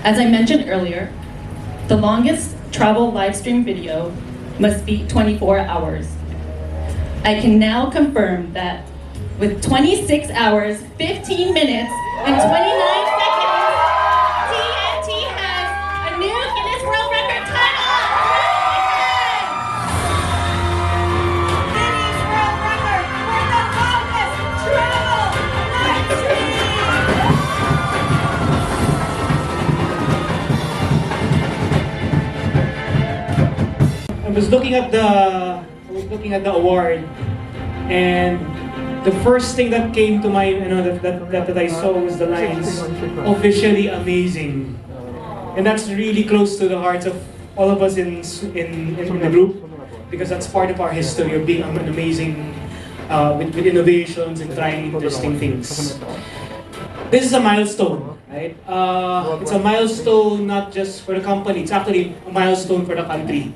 As I mentioned earlier, the longest travel live stream video must be 24 hours. I can now confirm that with 26 hours, 15 minutes, and 29 seconds, TNT has a new Guinness World Record title! Guinness World Record for the longest travel live stream! I was looking at the award, and the first thing that came to my that I saw was the lines "officially amazing," and that's really close to the hearts of all of us in the group, because that's part of our history of being amazing with innovations and trying interesting things. This is a milestone, right? It's a milestone not just for the company; it's actually a milestone for the country.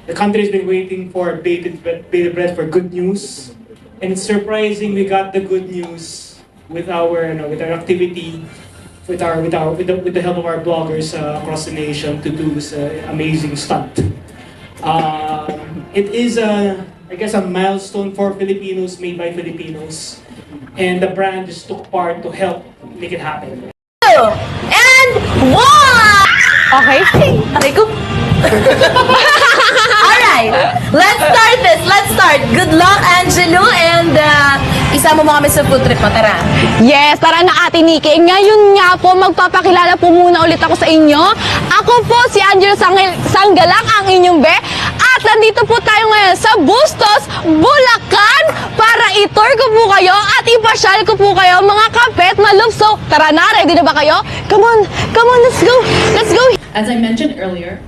The country has been waiting for bated breath for good news, and it's surprising we got the good news with our activity, with the help of our bloggers across the nation to do this amazing stunt. It is I guess a milestone for Filipinos, made by Filipinos, and the brand just took part to help make it happen. And one! Okay. Aray ko. Alright, let's start this. Let's start. Good luck, Angelo, and isama mo kami sa food trip mo. Tara. Yes, tara na Ate Nikki. Ngayon nga po, magpapakilala po muna ulit ako sa inyo. Ako po si Angelo Sanggalang, ang inyong be. At nandito po tayo ngayon sa Bustos, Bulacan para i-tour ko po kayo at ipasyal ko po kayo mga kapet maloob. So, tara na, ready na ba kayo? Come on, let's go. Let's go. As I mentioned earlier,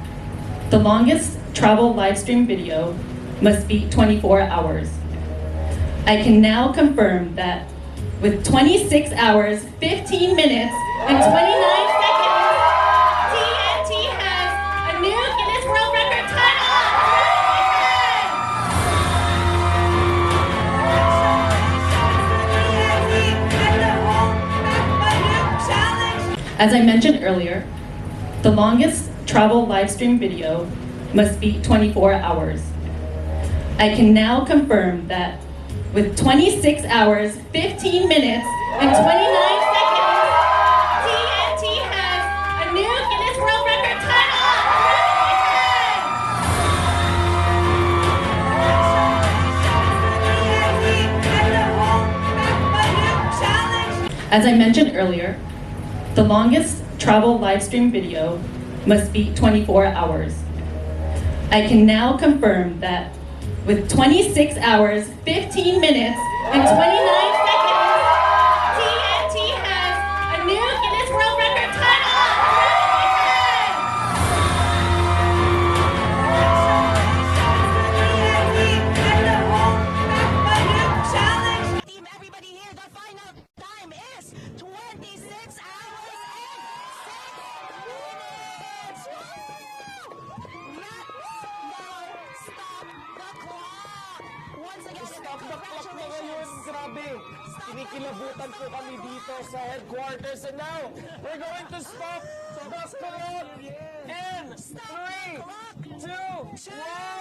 the longest travel live stream video must be 24 hours. I can now confirm that with 26 hours, 15 minutes, and 29 seconds, TNT has a new Guinness World Record title! As I mentioned earlier, the longest travel live stream video must be 24 hours. I can now confirm that with 26 hours, 15 minutes, and 29 seconds, TNT has a new Guinness World Record title! As I mentioned earlier, the longest travel live stream video must be 24 hours. I can now confirm that with 26 hours, 15 minutes, and 29 seconds, TNT has a new Guinness World Record title! Team, everybody here, the final time is 26 hours and 6 minutes! Let's now stop the clock! Once again, Stop the clock na ngayon, grabe! Kinikilabutan po kami dito sa headquarters, and now, we're going to stop the clock in 3, 2, 1!